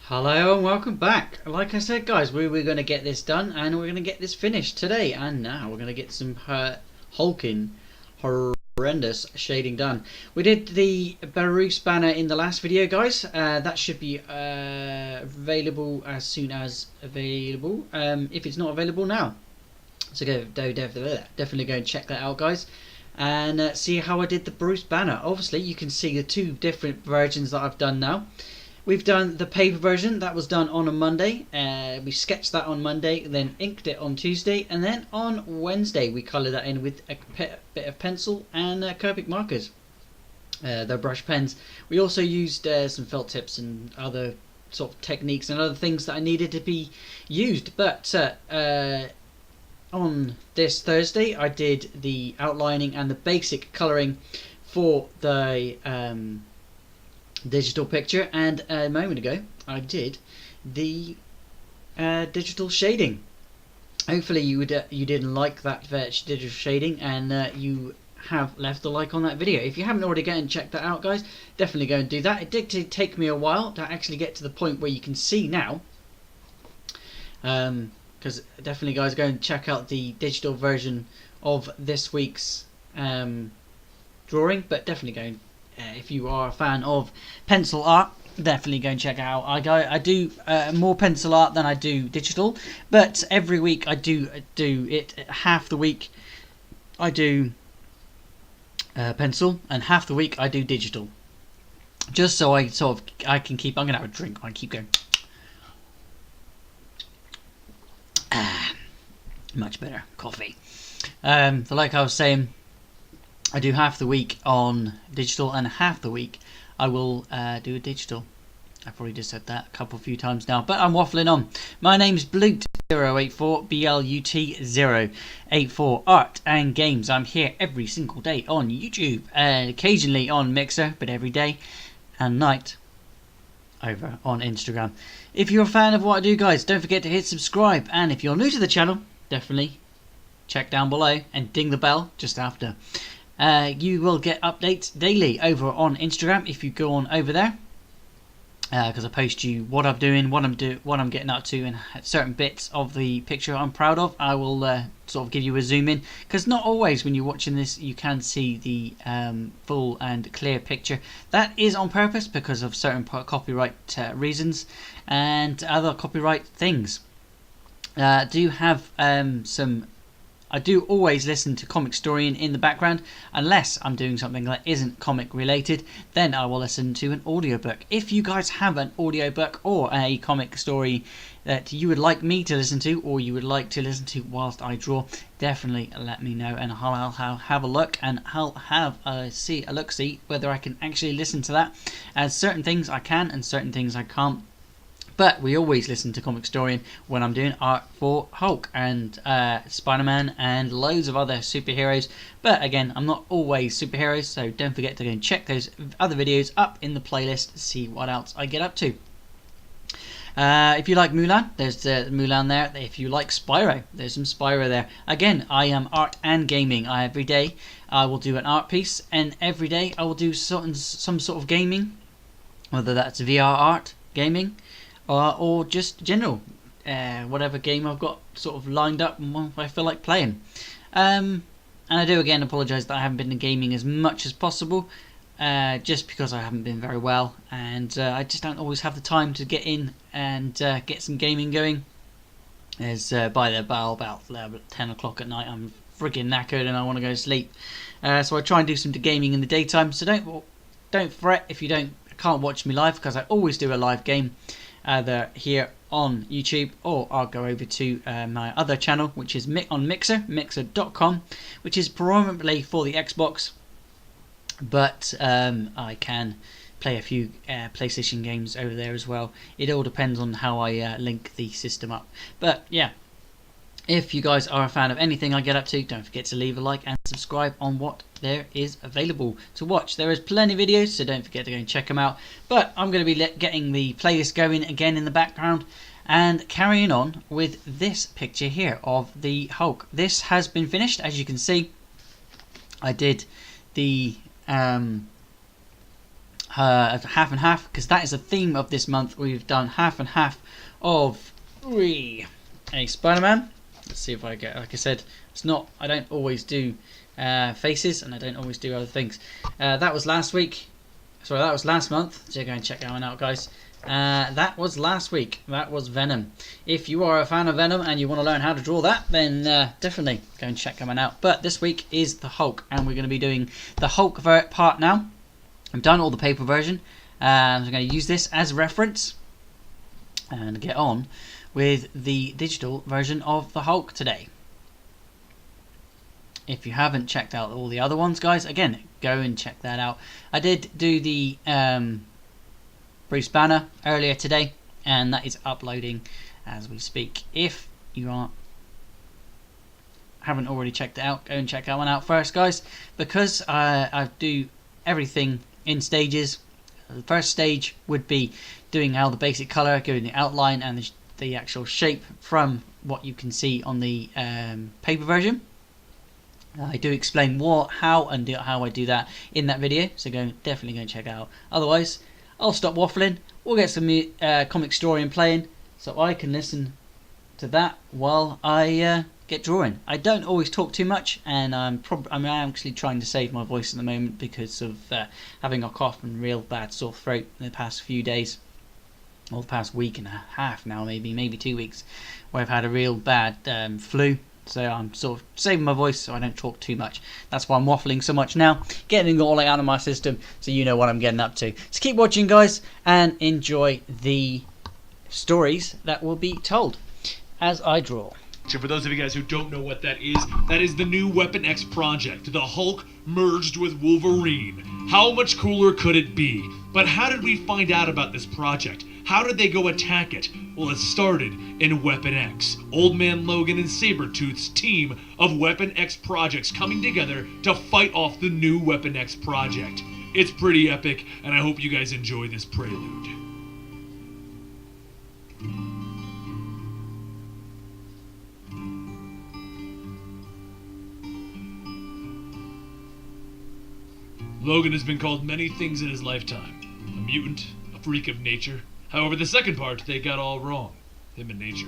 Hello and welcome back. Like I said, guys, we were going to get this done and we're going to get this finished today. And now we're going to get some hulking, horrendous shading done. We did the Bruce banner in the last video, guys. That should be available as soon as available. If it's not available now, so definitely go and check that out, guys. And see how I did the Bruce banner. Obviously, you can see the two different versions that I've done now. We've done the paper version, that was done on a Monday. We sketched that on Monday, then inked it on Tuesday, and then on Wednesday we coloured that in with a bit of pencil and Copic markers, the brush pens. We also used some felt tips and other sort of techniques and other things that I needed to be used. But on this Thursday I did the outlining and the basic colouring for the digital picture, and a moment ago I did the digital shading. Hopefully you didn't like that digital shading, and you have left a like on that video. If you haven't already, go and check that out, guys. Definitely go and do that. It did take me a while to actually get to the point where you can see now, because definitely, guys, go and check out the digital version of this week's drawing. But definitely go and if you are a fan of pencil art, definitely go and check it out. I do more pencil art than I do digital, but every week I do it. Half the week I do pencil, and half the week I do digital. Just so I can keep. I'm gonna have a drink. I keep going. Much better coffee. So like I was saying, I do half the week on digital, and half the week I will do a digital. I've probably just said that a few times now, but I'm waffling on. My name's Blut084, BLUT084, Art and Games. I'm here every single day on YouTube, occasionally on Mixer, but every day and night over on Instagram. If you're a fan of what I do, guys, don't forget to hit subscribe, and if you're new to the channel, definitely check down below and ding the bell just after. You will get updates daily over on Instagram if you go on over there, because I post you what I'm doing, what I'm getting up to, and certain bits of the picture I'm proud of. I will sort of give you a zoom in, because not always when you're watching this you can see the full and clear picture. That is on purpose because of certain copyright reasons and other copyright things. I do always listen to Comicstorian in the background, unless I'm doing something that isn't comic related. Then I will listen to an audiobook. If you guys have an audiobook or a comic story that you would like me to listen to, or you would like to listen to whilst I draw, definitely let me know, and I'll have a look, and I'll have a look-see whether I can actually listen to that, as certain things I can and certain things I can't. But we always listen to Comicstorian when I'm doing art for Hulk and Spider-Man and loads of other superheroes. But again, I'm not always superheroes, so don't forget to go and check those other videos up in the playlist to see what else I get up to. If you like Mulan, there's Mulan there. If you like Spyro, there's some Spyro there. Again, I am art and gaming. Every day I will do an art piece, and every day I will do some sort of gaming, whether that's VR art, gaming, or just general, whatever game I've got sort of lined up and I feel like playing. And I do again apologise that I haven't been gaming as much as possible, just because I haven't been very well, and I just don't always have the time to get in and get some gaming going. As by about 10 o'clock at night I'm friggin' knackered and I want to go to sleep. So I try and do some gaming in the daytime. So don't fret if you can't watch me live, because I always do a live game, either here on YouTube, or I'll go over to my other channel, which is on Mixer, mixer.com, which is predominantly for the Xbox, but I can play a few PlayStation games over there as well. It all depends on how I link the system up. But yeah, if you guys are a fan of anything I get up to, don't forget to leave a like and subscribe on what there is available to watch. There is plenty of videos, so don't forget to go and check them out. But I'm going to be getting the playlist going again in the background and carrying on with this picture here of the Hulk. This has been finished, as you can see. I did the half and half, because that is the theme of this month. We've done half and half of a Spider-Man. Let's see if I get, like I said, it's not, I don't always do faces, and I don't always do other things. That was last week. Sorry, that was last month. So go and check that one out, guys. That was last week. That was Venom. If you are a fan of Venom and you want to learn how to draw that, then definitely go and check that one out. But this week is the Hulk, and we're going to be doing the Hulk part now. I've done all the paper version, and I'm going to use this as reference and get on with the digital version of the Hulk today. If you haven't checked out all the other ones, guys, again, go and check that out. I did do the Bruce Banner earlier today, and that is uploading as we speak. If you haven't already checked it out, go and check that one out first, guys, because I do everything in stages. The first stage would be doing how the basic colour, giving the outline and the actual shape from what you can see on the paper version. I do explain how I do that in that video, so definitely go and check it out. Otherwise, I'll stop waffling. We'll get some Comic Storian playing, so I can listen to that while I get drawing. I don't always talk too much, and I'm actually trying to save my voice at the moment because of having a cough and real bad sore throat in the past few days, or the past week and a half now, maybe 2 weeks, where I've had a real bad flu. So I'm sort of saving my voice so I don't talk too much. That's why I'm waffling so much now, getting it all out of my system so you know what I'm getting up to. So keep watching, guys, and enjoy the stories that will be told as I draw. For those of you guys who don't know what that is the new Weapon X project. The Hulk merged with Wolverine. How much cooler could it be? But how did we find out about this project? How did they go attack it? Well, it started in Weapon X. Old Man Logan and Sabretooth's team of Weapon X projects coming together to fight off the new Weapon X project. It's pretty epic, and I hope you guys enjoy this prelude. Logan has been called many things in his lifetime. A mutant, a freak of nature. However, the second part, they got all wrong. Him and nature.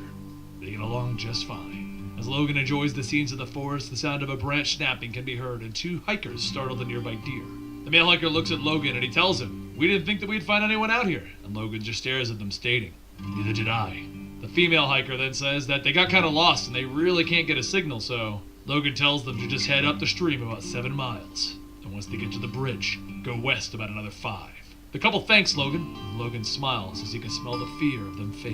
They get along just fine. As Logan enjoys the scenes of the forest, the sound of a branch snapping can be heard, and two hikers startle the nearby deer. The male hiker looks at Logan and he tells him, "We didn't think that we'd find anyone out here." And Logan just stares at them, stating, "Neither did I." The female hiker then says that they got kind of lost and they really can't get a signal, so Logan tells them to just head up the stream about 7 miles. And once they get to the bridge, go west about another 5. The couple thanks Logan, and Logan smiles as he can smell the fear of them fade,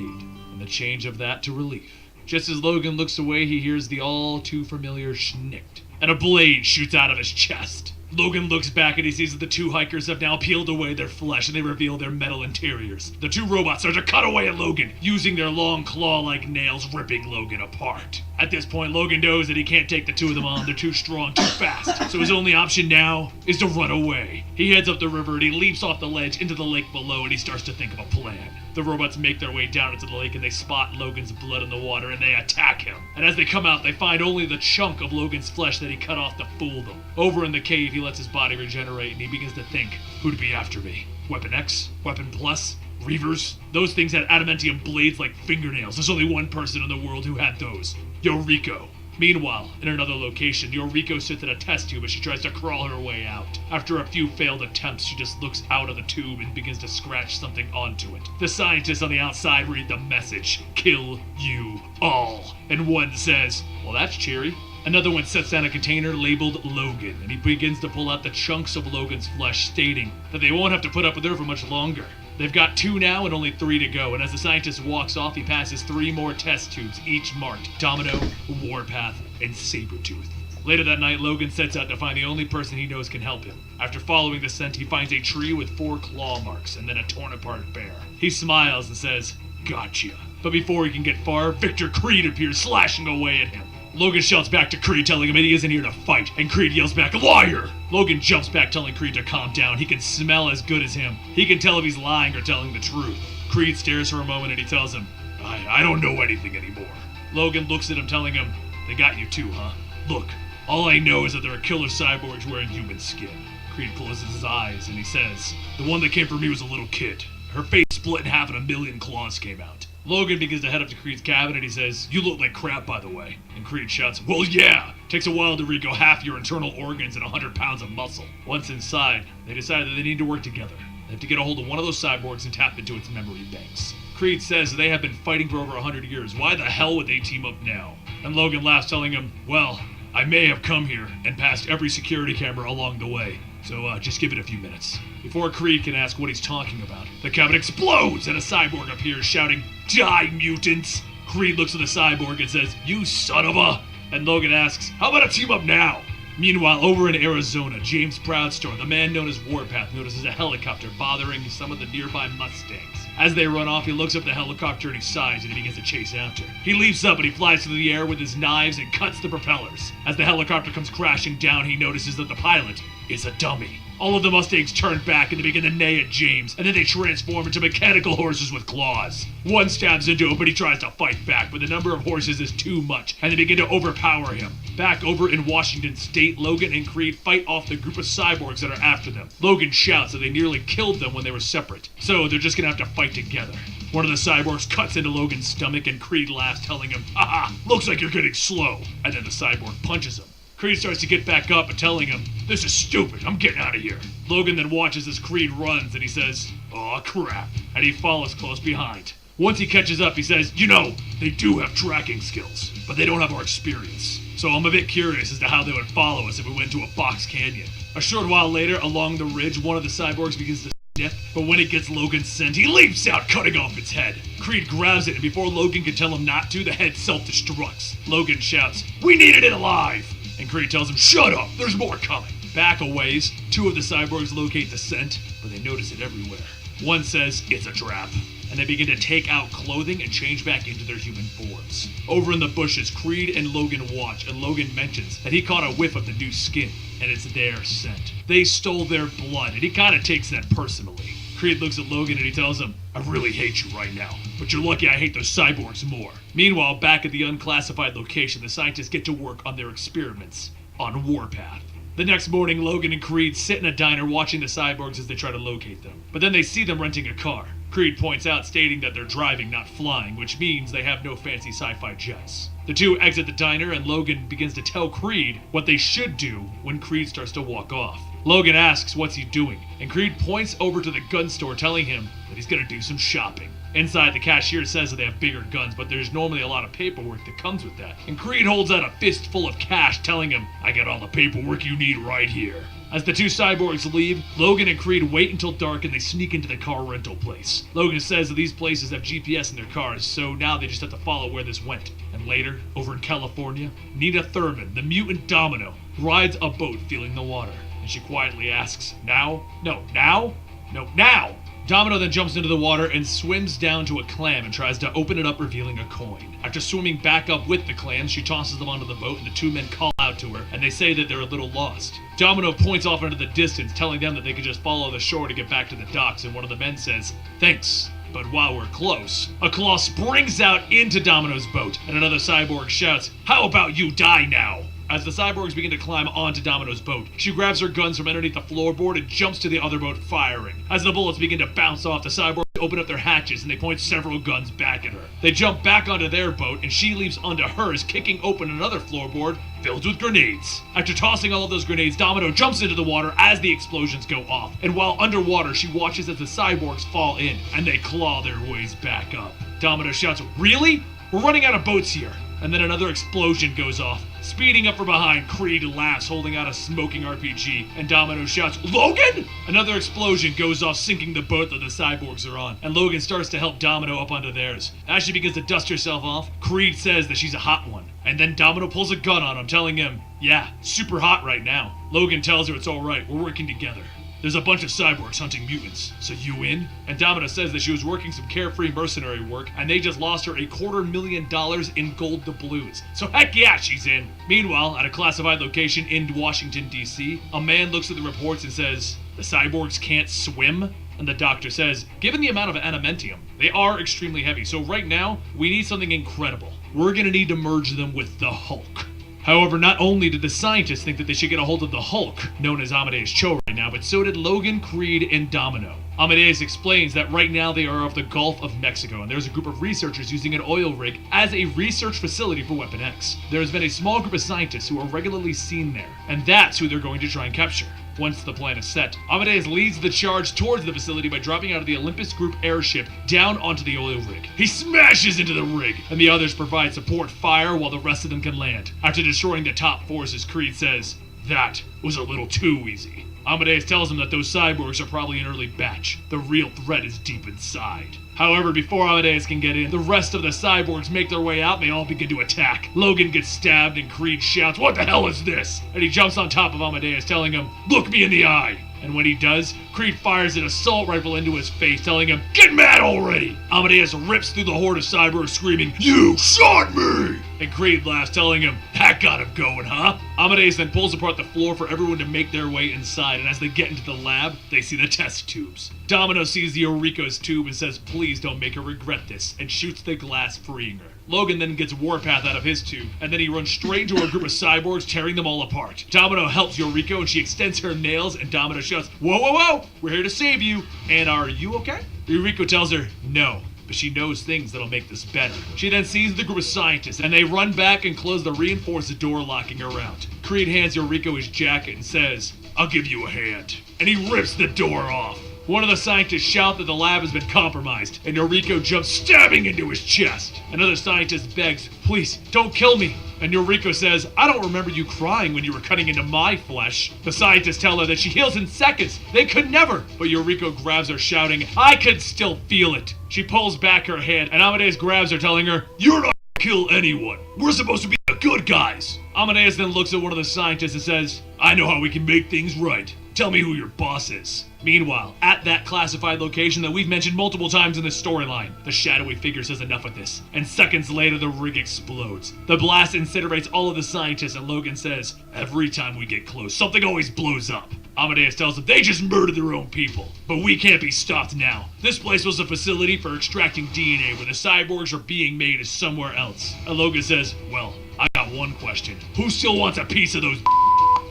and the change of that to relief. Just as Logan looks away, he hears the all-too-familiar schnicked, and a blade shoots out of his chest. Logan looks back and he sees that the two hikers have now peeled away their flesh and they reveal their metal interiors. The two robots start to cut away at Logan, using their long claw-like nails, ripping Logan apart. At this point, Logan knows that he can't take the two of them on. They're too strong, too fast. So his only option now is to run away. He heads up the river and he leaps off the ledge into the lake below and he starts to think of a plan. The robots make their way down into the lake and they spot Logan's blood in the water and they attack him. And as they come out, they find only the chunk of Logan's flesh that he cut off to fool them. Over in the cave, he lets his body regenerate and he begins to think, who'd be after me? Weapon X? Weapon Plus? Reavers? Those things had adamantium blades like fingernails. There's only one person in the world who had those. Yoriko. Meanwhile, in another location, Yoriko sits in a test tube as she tries to crawl her way out. After a few failed attempts, she just looks out of the tube and begins to scratch something onto it. The scientists on the outside read the message, "Kill you all." And one says, "Well, that's cheery." Another one sets down a container labeled Logan, and he begins to pull out the chunks of Logan's flesh, stating that they won't have to put up with her for much longer. They've got 2 now and only 3 to go, and as the scientist walks off, he passes 3 more test tubes, each marked Domino, Warpath, and Sabretooth. Later that night, Logan sets out to find the only person he knows can help him. After following the scent, he finds a tree with 4 claw marks and then a torn-apart bear. He smiles and says, "Gotcha." But before he can get far, Victor Creed appears, slashing away at him. Logan shouts back to Creed, telling him that he isn't here to fight, and Creed yells back, "Liar!" Logan jumps back, telling Creed to calm down. He can smell as good as him. He can tell if he's lying or telling the truth. Creed stares for a moment and he tells him, I don't know anything anymore." Logan looks at him, telling him, "They got you too, huh? Look, all I know is that there are killer cyborgs wearing human skin." Creed closes his eyes and he says, "The one that came for me was a little kid. Her face split in half and a million claws came out." Logan begins to head up to Creed's cabin and he says, "You look like crap, by the way." And Creed shouts, "Well, yeah! Takes a while to regrow half your internal organs and 100 pounds of muscle." Once inside, they decide that they need to work together. They have to get a hold of one of those cyborgs and tap into its memory banks. Creed says they have been fighting for over 100 years. Why the hell would they team up now? And Logan laughs, telling him, "Well, I may have come here and passed every security camera along the way. So just give it a few minutes." Before Creed can ask what he's talking about, the cabin explodes and a cyborg appears shouting, "Die, mutants!" Creed looks at the cyborg and says, "You son of a..." And Logan asks, "How about a team up now?" Meanwhile, over in Arizona, James Proudstorm, the man known as Warpath, notices a helicopter bothering some of the nearby Mustangs. As they run off, he looks up the helicopter and he sighs and he begins to chase after. He leaps up and he flies through the air with his knives and cuts the propellers. As the helicopter comes crashing down, he notices that the pilot is a dummy. All of the Mustangs turn back and they begin to neigh at James, and then they transform into mechanical horses with claws. One stabs into him, but he tries to fight back, but the number of horses is too much, and they begin to overpower him. Back over in Washington State, Logan and Creed fight off the group of cyborgs that are after them. Logan shouts that they nearly killed them when they were separate, so they're just gonna have to fight together. One of the cyborgs cuts into Logan's stomach, and Creed laughs, telling him, "Haha, looks like you're getting slow." And then the cyborg punches him. Creed starts to get back up and telling him, "This is stupid, I'm getting out of here." Logan then watches as Creed runs and he says, "Aw, crap," and he follows close behind. Once he catches up, he says, "You know, they do have tracking skills, but they don't have our experience. So I'm a bit curious as to how they would follow us if we went to a box canyon." A short while later, along the ridge, one of the cyborgs begins to sniff, but when it gets Logan's scent, he leaps out, cutting off its head. Creed grabs it, and before Logan can tell him not to, the head self-destructs. Logan shouts, "We needed it alive!" And Creed tells him, "Shut up, there's more coming." Back a ways, two of the cyborgs locate the scent, but they notice it everywhere. One says, "It's a trap," and they begin to take out clothing and change back into their human forms. Over in the bushes, Creed and Logan watch, and Logan mentions that he caught a whiff of the new skin, and it's their scent. They stole their blood, and he kinda takes that personally. Creed looks at Logan and he tells him, "I really hate you right now, but you're lucky I hate those cyborgs more." Meanwhile, back at the unclassified location, the scientists get to work on their experiments on Warpath. The next morning, Logan and Creed sit in a diner watching the cyborgs as they try to locate them. But then they see them renting a car. Creed points out, stating that they're driving, not flying, which means they have no fancy sci-fi jets. The two exit the diner and Logan begins to tell Creed what they should do when Creed starts to walk off. Logan asks what's he doing, and Creed points over to the gun store, telling him that he's gonna do some shopping. Inside, the cashier says that they have bigger guns, but there's normally a lot of paperwork that comes with that. And Creed holds out a fistful of cash, telling him, "I got all the paperwork you need right here." As the two cyborgs leave, Logan and Creed wait until dark and they sneak into the car rental place. Logan says that these places have GPS in their cars, so now they just have to follow where this went. And later, over in California, Nina Thurman, the mutant Domino, rides a boat feeling the water. And she quietly asks, "Now? No, now? No, now!" Domino then jumps into the water and swims down to a clam and tries to open it up, revealing a coin. After swimming back up with the clams, she tosses them onto the boat and the two men call out to her, and they say that they're a little lost. Domino points off into the distance, telling them that they can just follow the shore to get back to the docks, and one of the men says, "Thanks, but while we're close," a claw springs out into Domino's boat, and another cyborg shouts, "How about you die now?" As the cyborgs begin to climb onto Domino's boat, she grabs her guns from underneath the floorboard and jumps to the other boat, firing. As the bullets begin to bounce off, the cyborgs open up their hatches and they point several guns back at her. They jump back onto their boat and she leaps onto hers, kicking open another floorboard filled with grenades. After tossing all of those grenades, Domino jumps into the water as the explosions go off. And while underwater, she watches as the cyborgs fall in and they claw their ways back up. Domino shouts, "Really? We're running out of boats here." And then another explosion goes off. Speeding up from behind, Creed laughs, holding out a smoking RPG, and Domino shouts, "Logan!" Another explosion goes off, sinking the boat that the cyborgs are on, and Logan starts to help Domino up onto theirs. As she begins to dust herself off, Creed says that she's a hot one, and then Domino pulls a gun on him, telling him, "Yeah, super hot right now." Logan tells her it's alright, we're working together. There's a bunch of cyborgs hunting mutants, so you in? And Domino says that she was working some carefree mercenary work, and they just lost her $250,000 in gold doubloons. So heck yeah, she's in. Meanwhile, at a classified location in Washington, D.C., a man looks at the reports and says, "The cyborgs can't swim?" And the doctor says, "Given the amount of adamantium, they are extremely heavy, so right now, we need something incredible. We're gonna need to merge them with the Hulk." However, not only did the scientists think that they should get a hold of the Hulk, known as Amadeus Cho right now, but so did Logan, Creed, and Domino. Amadeus explains that right now they are off the Gulf of Mexico, and there's a group of researchers using an oil rig as a research facility for Weapon X. There has been a small group of scientists who are regularly seen there, and that's who they're going to try and capture. Once the plan is set, Amadeus leads the charge towards the facility by dropping out of the Olympus Group airship down onto the oil rig. He smashes into the rig, and the others provide support fire while the rest of them can land. After destroying the top forces, Creed says, "That was a little too easy." Amadeus tells him that those cyborgs are probably an early batch. The real threat is deep inside. However, before Amadeus can get in, the rest of the cyborgs make their way out and they all begin to attack. Logan gets stabbed and Creed shouts, "What the hell is this?" And he jumps on top of Amadeus, telling him, "Look me in the eye." And when he does, Creed fires an assault rifle into his face, telling him, "Get mad already!" Amadeus rips through the horde of cyborgs, screaming, "You shot me!" And Creed laughs, telling him, "That got him going, huh?" Amadeus then pulls apart the floor for everyone to make their way inside, and as they get into the lab, they see the test tubes. Domino sees the Eureka's tube and says, "Please don't make her regret this," and shoots the glass, freeing her. Logan then gets Warpath out of his tube, and then he runs straight into a group of cyborgs, tearing them all apart. Domino helps Eureka, and she extends her nails, and Domino shouts, "Whoa, whoa, whoa! We're here to save you, and are you okay?" Eureka tells her, "No," but she knows things that'll make this better. She then sees the group of scientists, and they run back and close the reinforced door, locking her out. Creed hands Eureka his jacket and says, "I'll give you a hand." And he rips the door off. One of the scientists shouts that the lab has been compromised, and Eureka jumps, stabbing into his chest. Another scientist begs, "Please, don't kill me." And Eureka says, "I don't remember you crying when you were cutting into my flesh." The scientists tell her that she heals in seconds. They could never. But Eureka grabs her, shouting, "I can still feel it." She pulls back her hand, and Amadeus grabs her, telling her, "You're not gonna kill anyone. We're supposed to be the good guys." Amadeus then looks at one of the scientists and says, "I know how we can make things right. Tell me who your boss is." Meanwhile, at that classified location that we've mentioned multiple times in this storyline, the shadowy figure says enough of this, and seconds later the rig explodes. The blast incinerates all of the scientists, and Logan says, "Every time we get close, something always blows up." Amadeus tells them they just murdered their own people, but we can't be stopped now. This place was a facility for extracting DNA where the cyborgs are being made as somewhere else. And Logan says, "Well, I got one question. Who still wants a piece of those?"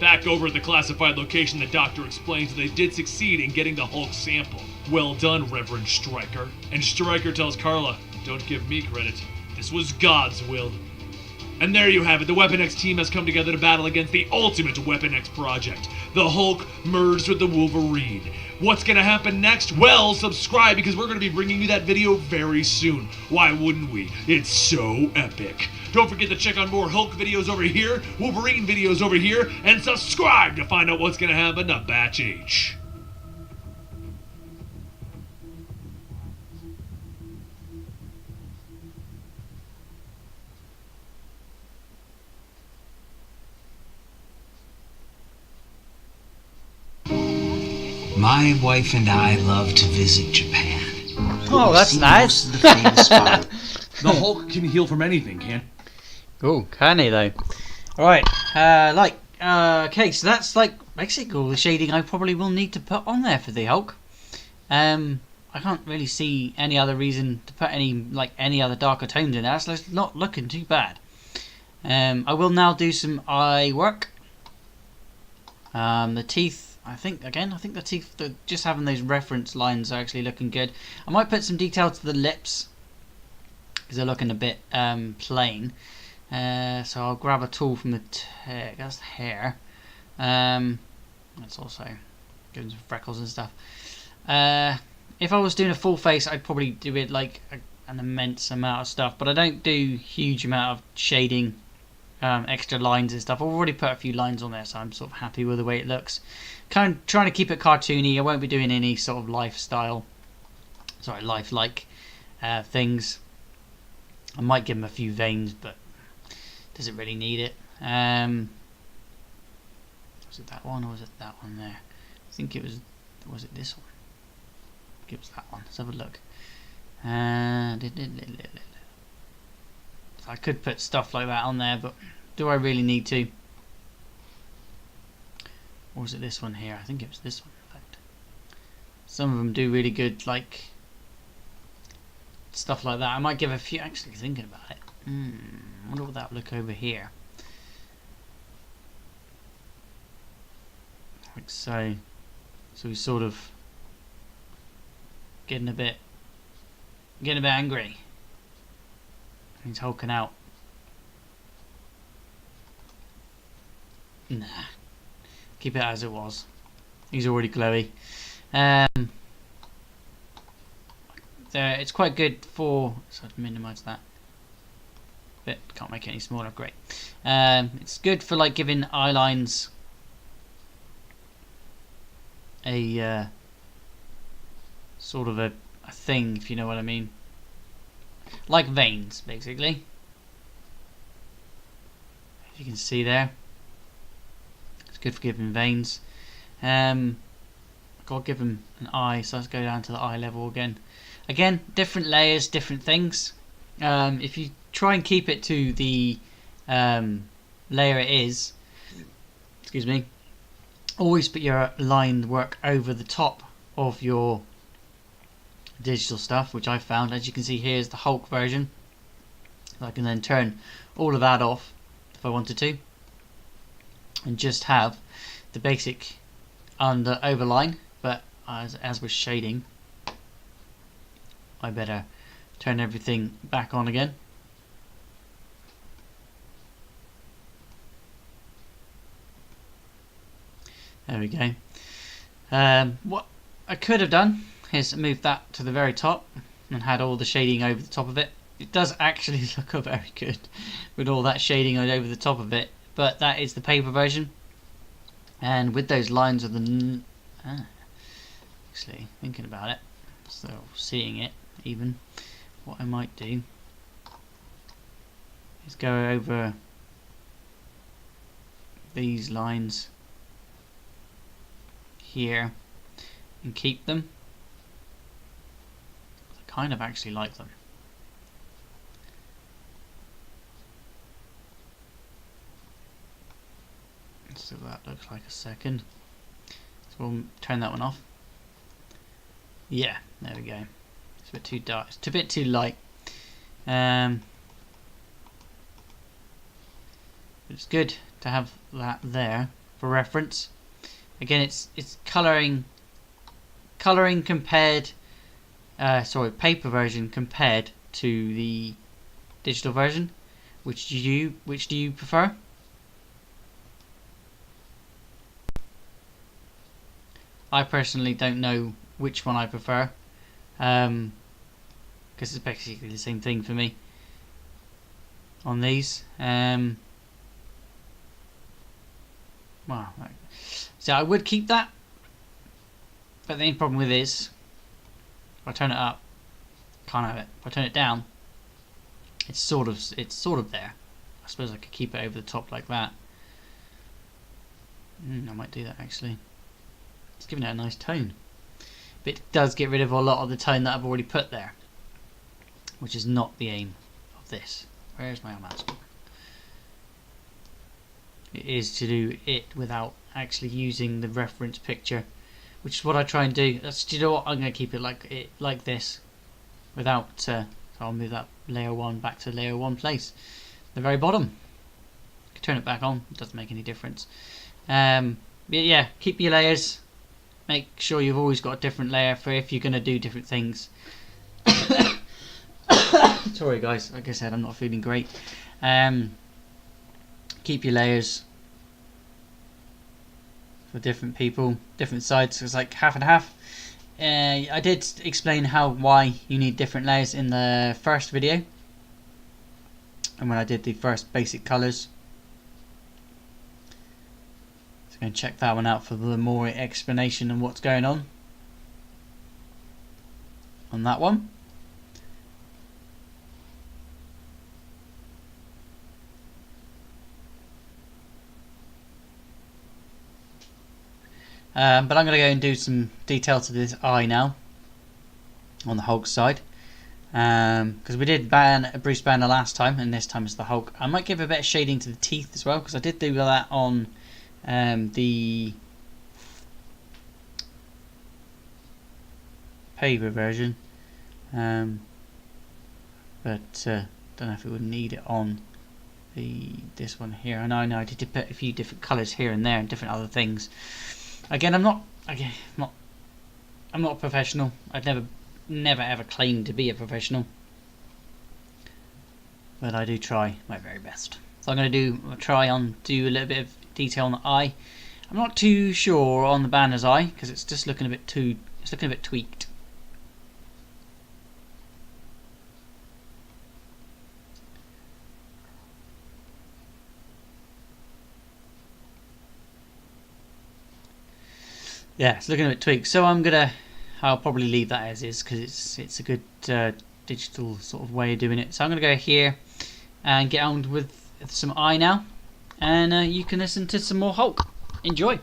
Back over at the classified location, the doctor explains that they did succeed in getting the Hulk sample. "Well done, Reverend Stryker." And Stryker tells Carla, "Don't give me credit. This was God's will." And there you have it. The Weapon X team has come together to battle against the ultimate Weapon X project. The Hulk merged with the Wolverine. What's going to happen next? Well, subscribe because we're going to be bringing you that video very soon. Why wouldn't we? It's so epic. Don't forget to check out more Hulk videos over here, Wolverine videos over here, and subscribe to find out what's going to happen to Batch H. My wife and I love to visit Japan. Oh, that's See nice. most of the famous spots. The Hulk can heal from anything, can't? Cool, can he though? Alright, okay, so that's like basically all the shading I probably will need to put on there for the Hulk. I can't really see any other reason to put any other darker tones in there, so it's not looking too bad. I will now do some eye work. The teeth, I think the teeth, just having those reference lines are actually looking good. I might put some detail to the lips because they're looking a bit plain. So I'll grab a tool from that's the hair. That's also doing some freckles and stuff. If I was doing a full face, I'd probably do it like an immense amount of stuff, but I don't do huge amount of shading, extra lines and stuff. I've already put a few lines on there, so I'm sort of happy with the way it looks. Kind of trying to keep it cartoony. I won't be doing any sort of lifelike things. I might give him a few veins, but does it really need it? Was it that one or was it that one there? I think it was it this one? I think it was that one. Let's have a look. So I could put stuff like that on there, but do I really need to? Or was it this one here? I think it was this one, in fact. Some of them do really good, like stuff like that. I might give a few, actually thinking about it. I wonder what that would look over here. like so. So he's sort of getting a bit angry. He's hulking out. Nah, keep it as it was. He's already glowy. There, it's quite good for. So I'd minimise that. But can't make it any smaller. Great. It's good for like giving eye lines a sort of a thing, if you know what I mean. Like veins, basically. As you can see there. It's good for giving veins. I've got to give them an eye, so let's go down to the eye level again. Again, different layers, different things. If you try and keep it to the layer it is, excuse me, always put your line work over the top of your digital stuff, which I found. As you can see, here's the Hulk version. I can then turn all of that off if I wanted to, and just have the basic under overline. But as with shading, I better turn everything back on again. There we go. What I could have done is move that to the very top and had all the shading over the top of it. It does actually look very good with all that shading over the top of it, but that is the paper version. And with those lines of the actually thinking about it, so seeing it even, what I might do is go over these lines here and keep them. I kind of actually like them. Let's see what that looks like a second. So we'll turn that one off. Yeah, there we go. It's a bit too dark. It's a bit too light. It's good to have that there for reference. Again, it's colouring compared. Paper version compared to the digital version. Which do you prefer? I personally don't know which one I prefer, because it's basically the same thing for me on these. Well, so I would keep that, but the only problem with it is, if I turn it up, can't have it. If I turn it down, it's sort of there. I suppose I could keep it over the top like that. I might do that actually. It's giving it a nice tone, but it does get rid of a lot of the tone that I've already put there, which is not the aim of this. Where's my mask? It is to do it without actually using the reference picture, which is what I try and do. Do you know what? I'm going to keep it like this, without. So I'll move that layer 1 back to layer 1 place, the very bottom. You can turn it back on. It doesn't make any difference. But yeah, keep your layers. Make sure you've always got a different layer for if you're going to do different things. Sorry guys, like I said, I'm not feeling great. Keep your layers for different people, different sides. So it's like half and half. I did explain why you need different layers in the first video, and when I did the first basic colours. So go and check that one out for the more explanation on what's going on that one. But I'm going to go and do some detail to this eye now on the Hulk side, because we did Bruce Banner last time, and this time it's the Hulk. I might give a bit of shading to the teeth as well, because I did do that on the paper version, but don't know if it would need it on this one here. I know I did put a few different colours here and there and different other things. Again, I'm not a professional. I've never ever claimed to be a professional, but I do try my very best. So I'm going to do a little bit of detail on the eye. I'm not too sure on the banner's eye because it's just looking a bit tweaked. Yeah, it's looking a bit tweaked. So I'll probably leave that as is because it's a good digital sort of way of doing it. So I'm gonna go here and get on with some eye now, and you can listen to some more Hulk. Enjoy.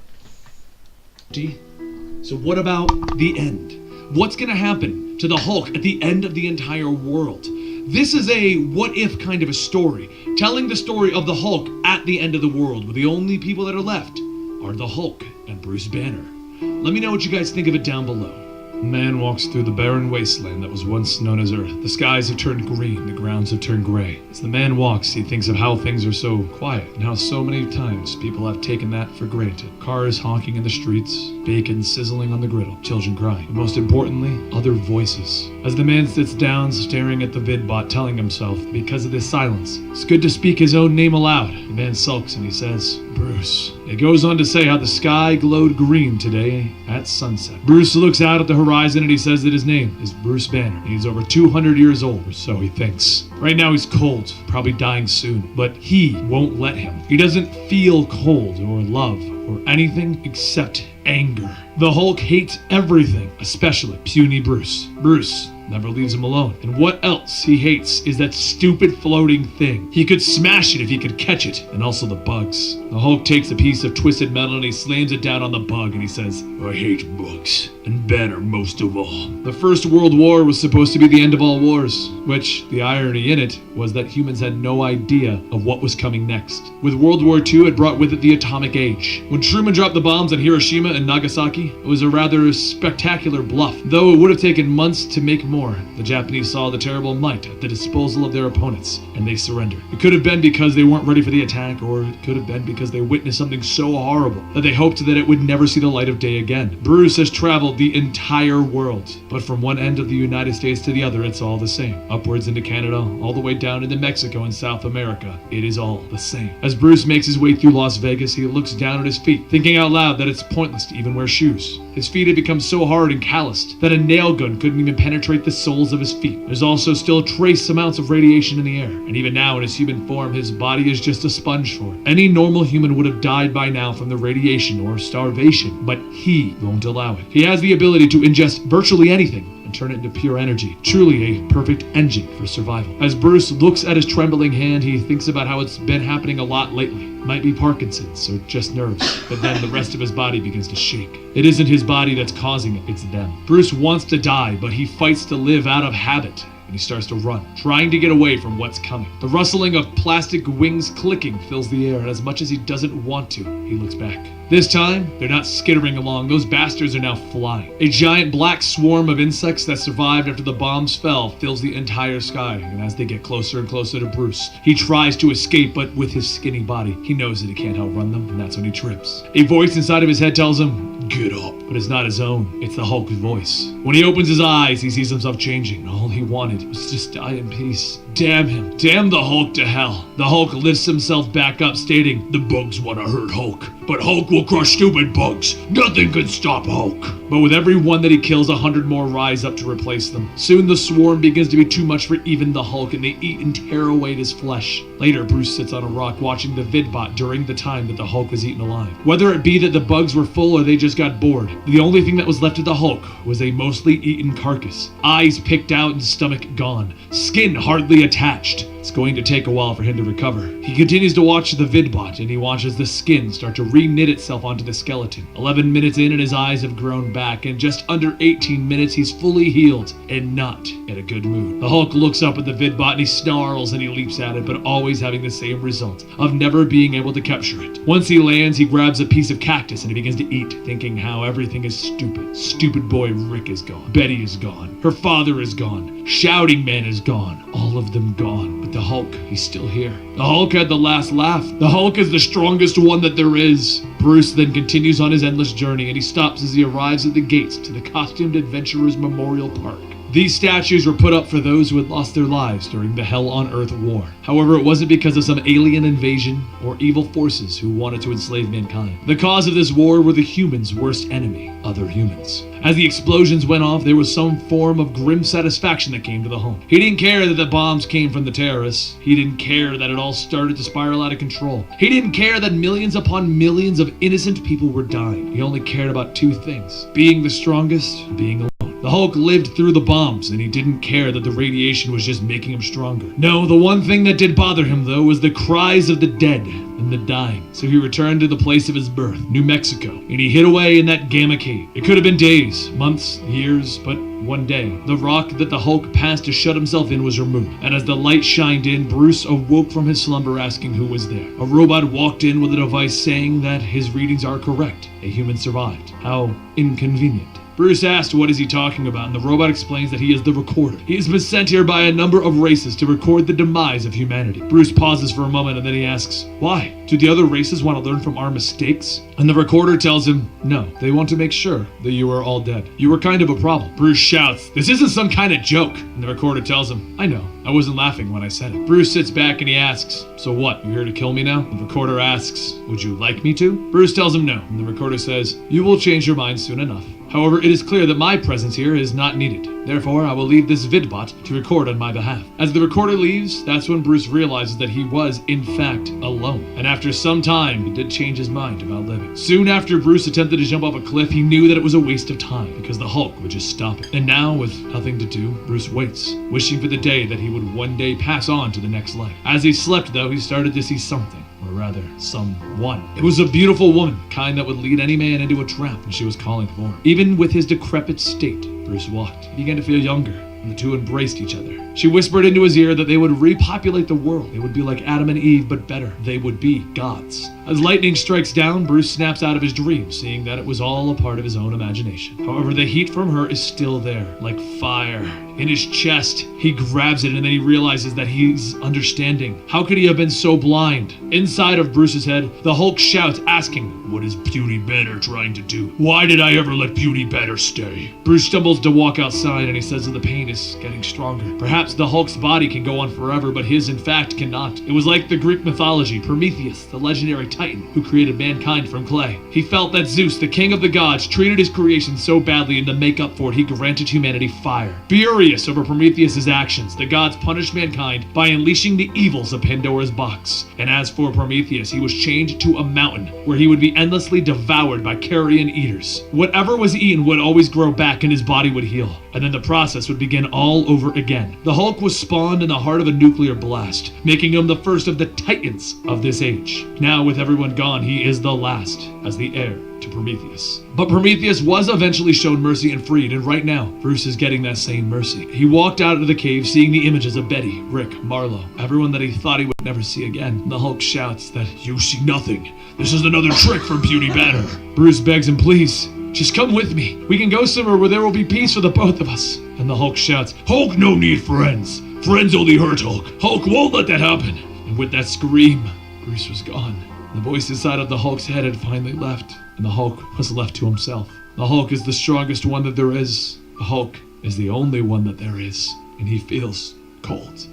So what about the end? What's gonna happen to the Hulk at the end of the entire world? This is a what-if kind of a story, telling the story of the Hulk at the end of the world, where the only people that are left are the Hulk and Bruce Banner. Let me know what you guys think of it down below. A man walks through the barren wasteland that was once known as Earth. The skies have turned green, the grounds have turned gray. As the man walks, he thinks of how things are so quiet and how so many times people have taken that for granted. Cars honking in the streets, bacon sizzling on the griddle, children crying, but most importantly, other voices. As the man sits down, staring at the vidbot, telling himself, because of this silence, it's good to speak his own name aloud. The man sulks and he says, Bruce. It goes on to say how the sky glowed green today at sunset. Bruce looks out at the horizon and he says that his name is Bruce Banner. He's over 200 years old, or so he thinks. Right now he's cold, probably dying soon, but he won't let him. He doesn't feel cold or love or anything except anger. The Hulk hates everything, especially puny Bruce. Bruce never leaves him alone. And what else he hates is that stupid floating thing. He could smash it if he could catch it. And also the bugs. The Hulk takes a piece of twisted metal and he slams it down on the bug and he says, I hate bugs. And Banner most of all. The First World War was supposed to be the end of all wars, which the irony in it was that humans had no idea of what was coming next. With World War II, it brought with it the atomic age. When Truman dropped the bombs on Hiroshima and Nagasaki, it was a rather spectacular bluff. Though it would have taken months to make more, the Japanese saw the terrible might at the disposal of their opponents, and they surrendered. It could have been because they weren't ready for the attack, or it could have been because they witnessed something so horrible that they hoped that it would never see the light of day again. Bruce has traveled the entire world, but from one end of the United States to the other, it's all the same. Upwards into Canada, all the way down into Mexico and South America, it is all the same. As Bruce makes his way through Las Vegas, he looks down at his feet, thinking out loud that it's pointless to even wear shoes. His feet had become so hard and calloused that a nail gun couldn't even penetrate the soles of his feet. There's also still trace amounts of radiation in the air, and even now in his human form, his body is just a sponge for it. Any normal human would have died by now from the radiation or starvation, but he won't allow it. He has the ability to ingest virtually anything and turn it into pure energy. Truly a perfect engine for survival. As Bruce looks at his trembling hand, he thinks about how it's been happening a lot lately. Might be Parkinson's or just nerves, but then the rest of his body begins to shake. It isn't his body that's causing it, it's them. Bruce wants to die, but he fights to live out of habit. And he starts to run, trying to get away from what's coming. The rustling of plastic wings clicking fills the air, and as much as he doesn't want to, he looks back. This time, they're not skittering along, those bastards are now flying. A giant black swarm of insects that survived after the bombs fell fills the entire sky, and as they get closer and closer to Bruce, he tries to escape, but with his skinny body, he knows that he can't outrun them, and that's when he trips. A voice inside of his head tells him, get up, but it's not his own, it's the Hulk's voice. When he opens his eyes, he sees himself changing, and all he wanted was to just die in peace. Damn him. Damn the Hulk to hell. The Hulk lifts himself back up, stating, the bugs want to hurt Hulk, but Hulk will crush stupid bugs. Nothing can stop Hulk. But with every one that he kills, 100 more rise up to replace them. Soon the swarm begins to be too much for even the Hulk, and they eat and tear away his flesh. Later, Bruce sits on a rock watching the vidbot during the time that the Hulk was eaten alive. Whether it be that the bugs were full or they just got bored, the only thing that was left of the Hulk was a mostly eaten carcass. Eyes picked out and stomach gone. Skin hardly attached. It's going to take a while for him to recover. He continues to watch the vidbot, and he watches the skin start to re-knit itself onto the skeleton. 11 minutes in and his eyes have grown back, and just under 18 minutes he's fully healed and not in a good mood. The Hulk looks up at the vidbot and he snarls and he leaps at it, but always having the same result of never being able to capture it. Once he lands, he grabs a piece of cactus and he begins to eat, thinking how everything is stupid. Stupid boy Rick is gone. Betty is gone. Her father is gone. Shouting Man is gone. All all of them gone. But the Hulk, he's still here. The Hulk had the last laugh. The Hulk is the strongest one that there is. Bruce then continues on his endless journey, and he stops as he arrives at the gates to the Costumed Adventurers Memorial Park. These statues were put up for those who had lost their lives during the Hell on Earth War. However, it wasn't because of some alien invasion or evil forces who wanted to enslave mankind. The cause of this war were the humans' worst enemy, other humans. As the explosions went off, there was some form of grim satisfaction that came to the Hulk. He didn't care that the bombs came from the terrorists. He didn't care that it all started to spiral out of control. He didn't care that millions upon millions of innocent people were dying. He only cared about two things: being the strongest and being alone. The Hulk lived through the bombs, and he didn't care that the radiation was just making him stronger. No, the one thing that did bother him, though, was the cries of the dead and the dying. So he returned to the place of his birth, New Mexico, and he hid away in that gamma cave. It could have been days, months, years, but one day, the rock that the Hulk passed to shut himself in was removed, and as the light shined in, Bruce awoke from his slumber asking who was there. A robot walked in with a device saying that his readings are correct. A human survived. How inconvenient. Bruce asked what is he talking about, and the robot explains that he is the Recorder. He has been sent here by a number of races to record the demise of humanity. Bruce pauses for a moment and then he asks, why? Do the other races want to learn from our mistakes? And the Recorder tells him, no, they want to make sure that you are all dead. You were kind of a problem. Bruce shouts, this isn't some kind of joke. And the Recorder tells him, I know, I wasn't laughing when I said it. Bruce sits back and he asks, so what, you here to kill me now? The Recorder asks, would you like me to? Bruce tells him no, and the Recorder says, you will change your mind soon enough. However, it is clear that my presence here is not needed. Therefore, I will leave this vidbot to record on my behalf. As the Recorder leaves, that's when Bruce realizes that he was, in fact, alone. And after some time, he did change his mind about living. Soon after Bruce attempted to jump off a cliff, he knew that it was a waste of time, because the Hulk would just stop it. And now, with nothing to do, Bruce waits, wishing for the day that he would one day pass on to the next life. As he slept, though, he started to see something. Or rather, someone. It was a beautiful woman, kind that would lead any man into a trap, and she was calling for him. Even with his decrepit state, Bruce walked. He began to feel younger, and the two embraced each other. She whispered into his ear that they would repopulate the world. They would be like Adam and Eve, but better. They would be gods. As lightning strikes down, Bruce snaps out of his dream, seeing that it was all a part of his own imagination. However, the heat from her is still there, like fire. In his chest, he grabs it and then he realizes that he's understanding. How could he have been so blind? Inside of Bruce's head, the Hulk shouts, asking, what is Beauty Banner trying to do? Why did I ever let Beauty Banner stay? Bruce stumbles to walk outside and he says that the pain is getting stronger. Perhaps the Hulk's body can go on forever, but his in fact cannot. It was like the Greek mythology, Prometheus, the legendary Titan, who created mankind from clay. He felt that Zeus, the king of the gods, treated his creation so badly, and to make up for it, he granted humanity fire. Furious over Prometheus' actions, the gods punished mankind by unleashing the evils of Pandora's box. And as for Prometheus, he was chained to a mountain where he would be endlessly devoured by carrion eaters. Whatever was eaten would always grow back and his body would heal. And then the process would begin all over again. The Hulk was spawned in the heart of a nuclear blast, making him the first of the titans of this age. Now, with everyone gone, he is the last as the heir to Prometheus. But Prometheus was eventually shown mercy and freed, and right now, Bruce is getting that same mercy. He walked out of the cave seeing the images of Betty, Rick, Marlo, everyone that he thought he would never see again. And the Hulk shouts that, you see nothing. This is another trick from Beauty Banner. Bruce begs him, please, just come with me. We can go somewhere where there will be peace for the both of us. And the Hulk shouts, Hulk no need friends. Friends only hurt Hulk. Hulk won't let that happen. And with that scream, Bruce was gone. The voice inside of the Hulk's head had finally left, and the Hulk was left to himself. The Hulk is the strongest one that there is. The Hulk is the only one that there is, and he feels cold.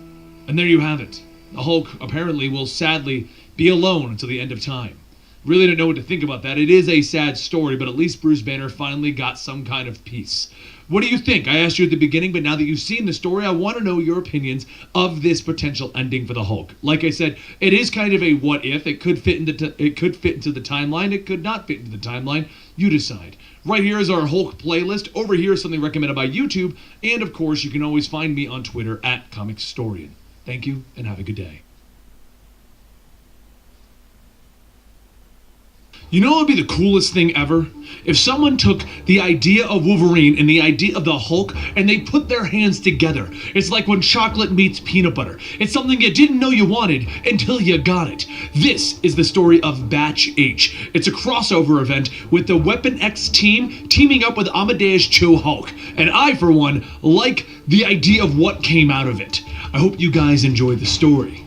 And there you have it. The Hulk apparently will sadly be alone until the end of time. Really don't know what to think about that. It is a sad story, but at least Bruce Banner finally got some kind of peace. What do you think? I asked you at the beginning, but now that you've seen the story, I want to know your opinions of this potential ending for the Hulk. Like I said, it is kind of a what if. It could fit into the timeline. It could not fit into the timeline. You decide. Right here is our Hulk playlist. Over here is something recommended by YouTube. And of course, you can always find me on Twitter at ComicsStorian. Thank you, and have a good day. You know what would be the coolest thing ever? If someone took the idea of Wolverine and the idea of the Hulk and they put their hands together. It's like when chocolate meets peanut butter. It's something you didn't know you wanted until you got it. This is the story of Batch H. It's a crossover event with the Weapon X team teaming up with Amadeus Cho Hulk. And I, for one, like the idea of what came out of it. I hope you guys enjoy the story.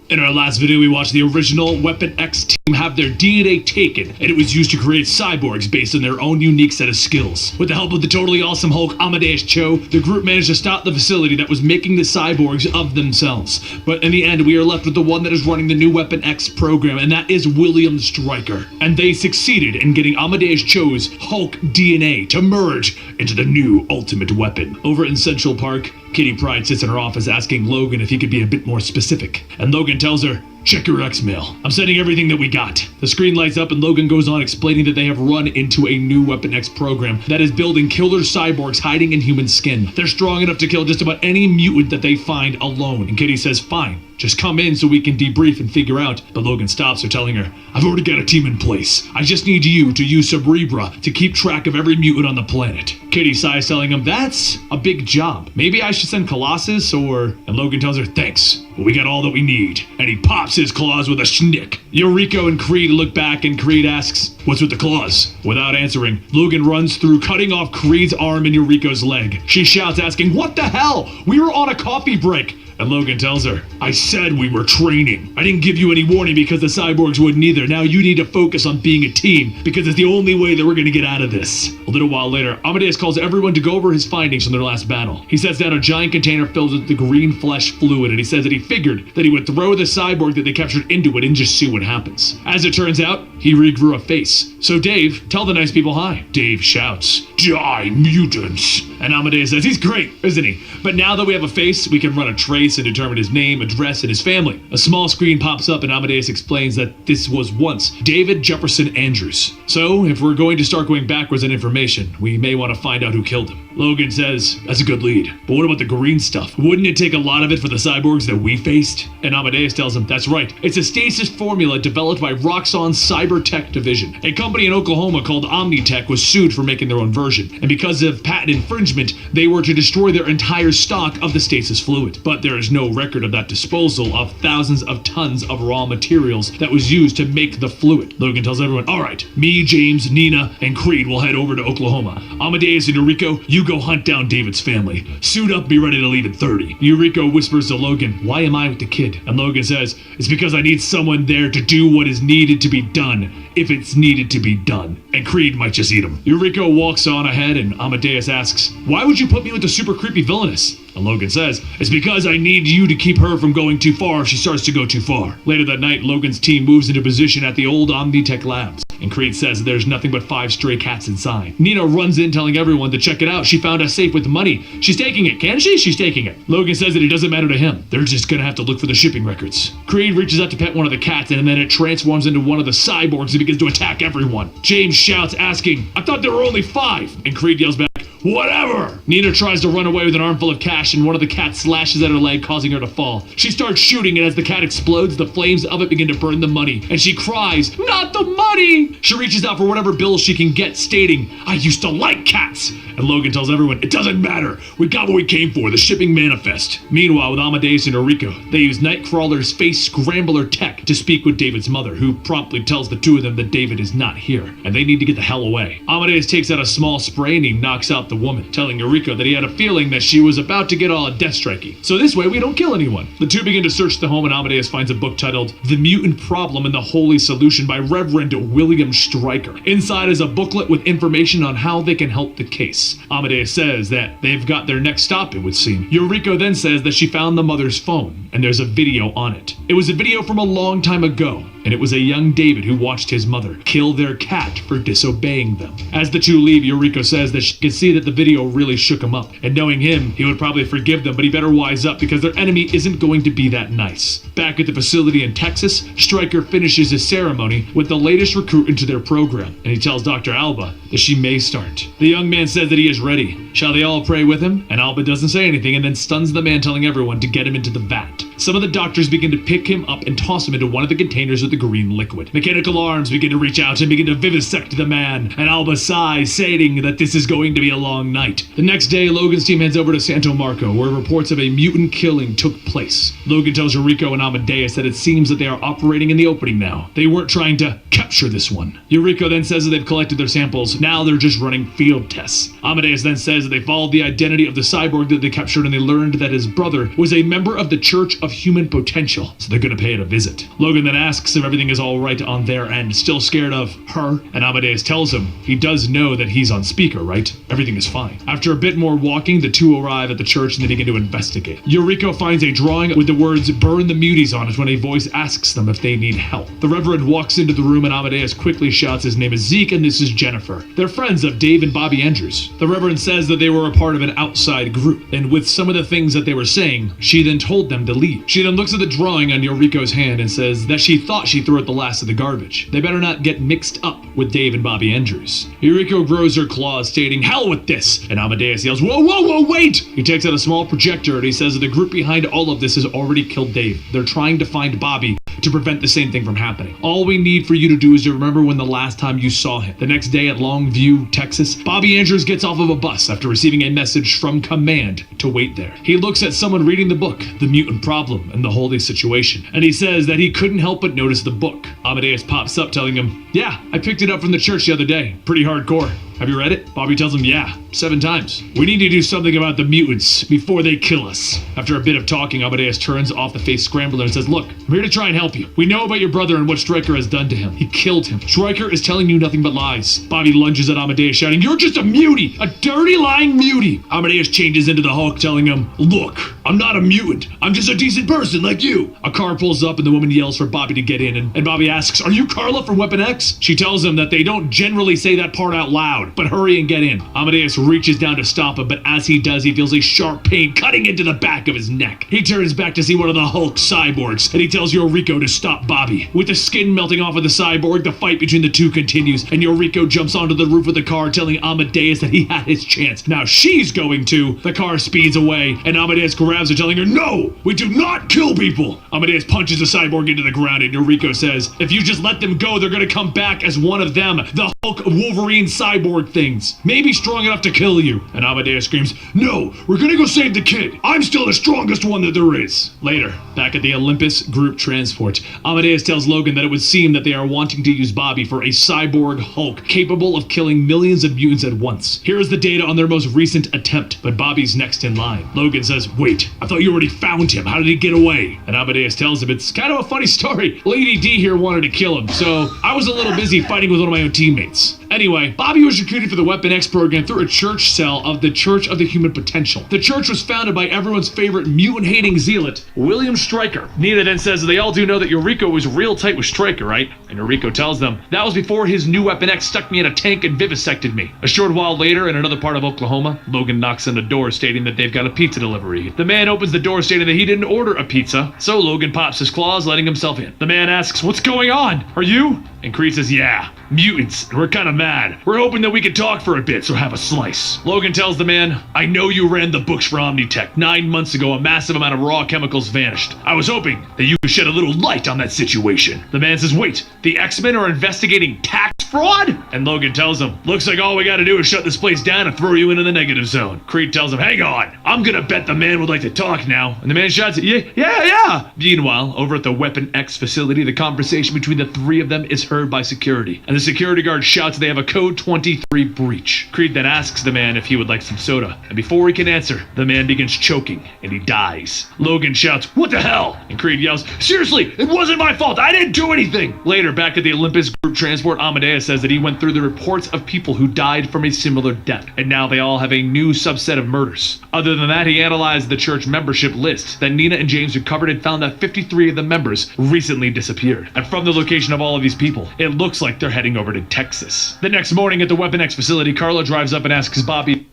In our last video, we watched the original Weapon X team have their DNA taken, and it was used to create cyborgs based on their own unique set of skills. With the help of the totally awesome Hulk Amadeus Cho, the group managed to stop the facility that was making the cyborgs of themselves. But in the end, we are left with the one that is running the new Weapon X program, and that is William Stryker. And they succeeded in getting Amadeus Cho's Hulk DNA to merge into the new ultimate weapon. Over in Central Park, Kitty Pryde sits in her office asking Logan if he could be a bit more specific. And Logan tells her, "Check your X-mail. I'm sending everything that we got." The screen lights up and Logan goes on explaining that they have run into a new Weapon X program that is building killer cyborgs hiding in human skin. They're strong enough to kill just about any mutant that they find alone. And Kitty says, "Fine. Just come in so we can debrief and figure out." But Logan stops her, telling her, "I've already got a team in place. I just need you to use Cerebra to keep track of every mutant on the planet." Kitty sighs, telling him, "That's a big job. Maybe I should send Colossus or..." And Logan tells her, "Thanks, but we got all that we need." And he pops his claws with a schnick. Yuriko and Creed look back and Creed asks, "What's with the claws?" Without answering, Logan runs through, cutting off Creed's arm and Yuriko's leg. She shouts, asking, "What the hell? We were on a coffee break." And Logan tells her, "I said we were training. I didn't give you any warning because the cyborgs wouldn't either. Now you need to focus on being a team because it's the only way that we're going to get out of this." A little while later, Amadeus calls everyone to go over his findings from their last battle. He sets down a giant container filled with the green flesh fluid, and he says that he figured that he would throw the cyborg that they captured into it and just see what happens. As it turns out, he regrew a face. "So Dave, tell the nice people hi." Dave shouts, "Die, mutants!" And Amadeus says he's great, isn't he? But now that we have a face, we can run a trace and determine his name, address, and his family. A small screen pops up and Amadeus explains that this was once David Jefferson Andrews. So, if we're going to start going backwards in information, we may want to find out who killed him. Logan says, "That's a good lead. But what about the green stuff? Wouldn't it take a lot of it for the cyborgs that we faced?" And Amadeus tells him, "That's right. It's a stasis formula developed by Roxxon's Cybertech division. A company in Oklahoma called Omnitech was sued for making their own version. And because of patent infringement, they were to destroy their entire stock of the stasis fluid. But there is no record of that disposal of thousands of tons of raw materials that was used to make the fluid." Logan tells everyone, "All right, me, James, Nina, and Creed will head over to Oklahoma. Amadeus and Yuriko, you go hunt down David's family. Suit up, be ready to leave at 30. Yuriko whispers to Logan, "Why am I with the kid?" And Logan says, "It's because I need someone there to do what is needed to be done, if it's needed to be done." And Creed might just eat him. Yuriko walks on ahead and Amadeus asks, "Why would you put me with the super creepy villainess?" And Logan says, "It's because I need you to keep her from going too far if she starts to go too far." Later that night, Logan's team moves into position at the old Omnitech labs. And Creed says that there's nothing but 5 stray cats inside. Nina runs in telling everyone to check it out. She found a safe with money. She's taking it, can she? She's taking it. Logan says that it doesn't matter to him. They're just gonna have to look for the shipping records. Creed reaches out to pet one of the cats and then it transforms into one of the cyborgs and begins to attack everyone. James shouts asking, "I thought there were only 5. And Creed yells back, "Whatever!" Nina tries to run away with an armful of cash and one of the cats slashes at her leg, causing her to fall. She starts shooting and as the cat explodes, the flames of it begin to burn the money. And she cries, "Not the money!" She reaches out for whatever bills she can get, stating, "I used to like cats!" And Logan tells everyone, "It doesn't matter. We got what we came for, the shipping manifest." Meanwhile, with Amadeus and Yuriko, they use Nightcrawler's face scrambler tech to speak with David's mother, who promptly tells the two of them that David is not here, and they need to get the hell away. Amadeus takes out a small spray and he knocks out the woman, telling Yuriko that he had a feeling that she was about to get all death-strikey. So this way we don't kill anyone. The two begin to search the home and Amadeus finds a book titled The Mutant Problem and the Holy Solution by Reverend William Stryker. Inside is a booklet with information on how they can help the case. Amadeus says that they've got their next stop, it would seem. Yuriko then says that she found the mother's phone, and there's a video on it. It was a video from a long time ago, and it was a young David who watched his mother kill their cat for disobeying them. As the two leave, Yuriko says that she can see that the video really shook him up, and knowing him, he would probably forgive them, but he better wise up because their enemy isn't going to be that nice. Back at the facility in Texas, Stryker finishes his ceremony with the latest recruit into their program, and he tells Dr. Alba that she may start. The young man says that he is ready. Shall they all pray with him? And Alba doesn't say anything and then stuns the man, telling everyone to get him into the vat. Some of the doctors begin to pick him up and toss him into one of the containers with the green liquid. Mechanical arms begin to reach out and begin to vivisect the man, and Alba sighs, stating that this is going to be a long night. The next day, Logan's team heads over to Santo Marco, where reports of a mutant killing took place. Logan tells Yuriko and Amadeus that it seems that they are operating in the opening now. They weren't trying to capture this one. Yuriko then says that they've collected their samples, now they're just running field tests. Amadeus then says that they followed the identity of the cyborg that they captured and they learned that his brother was a member of the Church of Human Potential, so they're gonna pay it a visit. Logan then asks if everything is alright on their end, still scared of her, and Amadeus tells him he does know that he's on speaker, right? Everything is fine. After a bit more walking, the two arrive at the church and they begin to investigate. Yuriko finds a drawing with the words "Burn the Muties" on it when a voice asks them if they need help. The Reverend walks into the room and Amadeus quickly shouts his name is Zeke and this is Jennifer. They're friends of Dave and Bobby Andrews. The Reverend says that they were a part of an outside group, and with some of the things that they were saying, she then told them to leave. She then looks at the drawing on Yuriko's hand and says that she thought she threw out the last of the garbage. They better not get mixed up with Dave and Bobby Andrews. Yuriko grows her claws, stating, "Hell with this!" And Amadeus yells, "Whoa, whoa, whoa, wait!" He takes out a small projector and he says that the group behind all of this has already killed Dave. They're trying to find Bobby to prevent the same thing from happening. All we need for you to do is to remember when the last time you saw him. The next day at Longview, Texas, Bobby Andrews gets off of a bus after receiving a message from Command to wait there. He looks at someone reading the book, The Mutant Problem and the Holy Situation, and he says that he couldn't help but notice the book. Amadeus pops up telling him, "Yeah, I picked it up from the church the other day. Pretty hardcore. Have you read it?" Bobby tells him, "Yeah, 7 times. We need to do something about the mutants before they kill us." After a bit of talking, Amadeus turns off the face scrambler and says, "Look, I'm here to try and help you. We know about your brother and what Stryker has done to him. He killed him. Stryker is telling you nothing but lies." Bobby lunges at Amadeus, shouting, "You're just a mutie! A dirty, lying mutie!" Amadeus changes into the Hulk, telling him, "Look, I'm not a mutant. I'm just a decent person like you." A car pulls up and the woman yells for Bobby to get in, and Bobby asks, "Are you Carla from Weapon X?" She tells him that they don't generally say that part out loud, but hurry and get in. Amadeus reaches down to stop him, but as he does, he feels a sharp pain cutting into the back of his neck. He turns back to see one of the Hulk cyborgs, and he tells Yuriko to stop Bobby. With the skin melting off of the cyborg, the fight between the two continues, and Yuriko jumps onto the roof of the car, telling Amadeus that he had his chance. Now she's going to. The car speeds away, and Amadeus grabs her, telling her, "No! We do not kill people!" Amadeus punches the cyborg into the ground, and Yuriko says, "If you just let them go, they're gonna come back as one of them, the Hulk Wolverine cyborg things. Maybe strong enough to kill you." And Amadeus screams, "No! We're gonna go save the kid! I'm still the strongest one that there is!" Later, back at the Olympus group transport, Amadeus tells Logan that it would seem that they are wanting to use Bobby for a cyborg Hulk capable of killing millions of mutants at once. Here is the data on their most recent attempt, but Bobby's next in line. Logan says, "Wait, I thought you already found him. How did he get away?" And Amadeus tells him it's kind of a funny story. Lady D here wanted to kill him, so I was a little busy fighting with one of my own teammates. Anyway, Bobby was recruited for the Weapon X program through a church cell of the Church of the Human Potential. The church was founded by everyone's favorite mutant-hating zealot, William Stryker. Nina then says that they all do know that Yuriko was real tight with Stryker, right? And Yuriko tells them, "That was before his new Weapon X stuck me in a tank and vivisected me." A short while later, in another part of Oklahoma, Logan knocks on the door stating that they've got a pizza delivery. The man opens the door stating that he didn't order a pizza, so Logan pops his claws, letting himself in. The man asks, "What's going on? Are you?" And Creed says, "Yeah, mutants, and we're kind of mad. We're hoping that we can talk for a bit, so have a slice." Logan tells the man, "I know you ran the books for Omnitech. 9 months ago, a massive amount of raw chemicals vanished. I was hoping that you could shed a little light on that situation." The man says, "Wait, the X-Men are investigating tax fraud?" And Logan tells him, "Looks like all we gotta do is shut this place down and throw you into the negative zone." Creed tells him, "Hang on, I'm gonna bet the man would like to talk now." And the man shouts, Yeah. Meanwhile, over at the Weapon X facility, the conversation between the three of them is heard by security, and the security guard shouts they have a Code 23 breach. Creed then asks the man if he would like some soda, and before he can answer, the man begins choking, and he dies. Logan shouts, "What the hell?" And Creed yells, "Seriously, it wasn't my fault, I didn't do anything!" Later, back at the Olympus group transport, Amadeus says that he went through the reports of people who died from a similar death, and now they all have a new subset of murders. Other than that, he analyzed the church membership list that Nina and James recovered and found that 53 of the members recently disappeared. And from the location of all of these people, it looks like they're heading over to Texas. The next morning at the Weapon X facility, Carla drives up and asks Bobby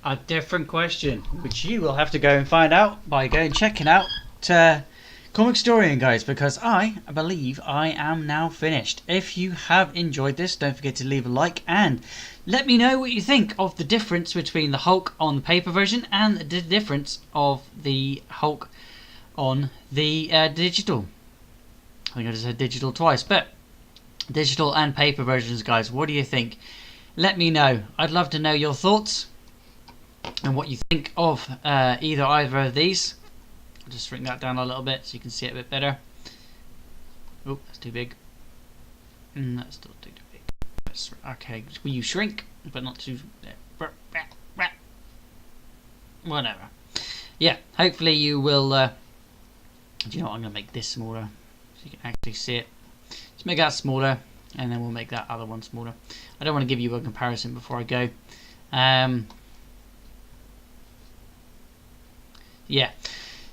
a different question, which you will have to go and find out by going checking out Comicstorian, guys, because I believe I am now finished. If you have enjoyed this, don't forget to leave a like and let me know what you think of the difference between the Hulk on the paper version and the difference of the Hulk on the digital. I think I just said digital twice, but digital and paper versions, guys. What do you think? Let me know. I'd love to know your thoughts and what you think of either of these. I'll just shrink that down a little bit so you can see it a bit better. Oh, that's too big. That's still too big. Okay, will you shrink, but not too... Whatever. Yeah, hopefully you will... do you know what? I'm going to make this smaller so you can actually see it. Let's make that smaller, and then we'll make that other one smaller. I don't want to give you a comparison before I go. Yeah,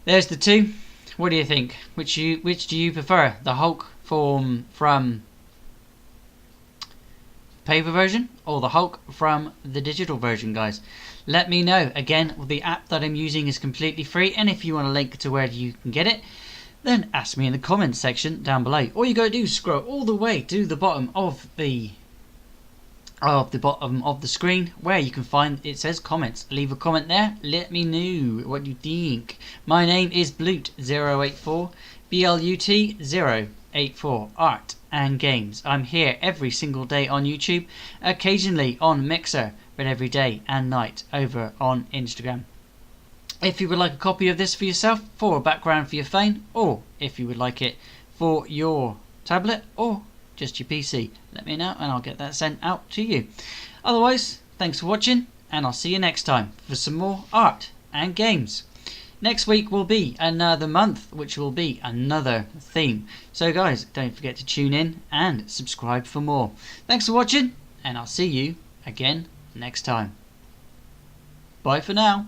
there's the two. What do you think? Which do you prefer? The Hulk form from paper version or the Hulk from the digital version, guys? Let me know. Again, the app that I'm using is completely free, and if you want a link to where you can get it, then ask me in the comments section down below. All you gotta do is scroll all the way to the bottom of the screen where you can find it says comments. Leave a comment there. Let me know what you think. My name is Blut084, BLUT084, Art and Games. I'm here every single day on YouTube, occasionally on Mixer, but every day and night over on Instagram. If you would like a copy of this for yourself, for a background for your phone, or if you would like it for your tablet or just your PC, let me know and I'll get that sent out to you. Otherwise, thanks for watching, and I'll see you next time for some more art and games. Next week will be another month, which will be another theme. So guys, don't forget to tune in and subscribe for more. Thanks for watching, and I'll see you again next time. Bye for now.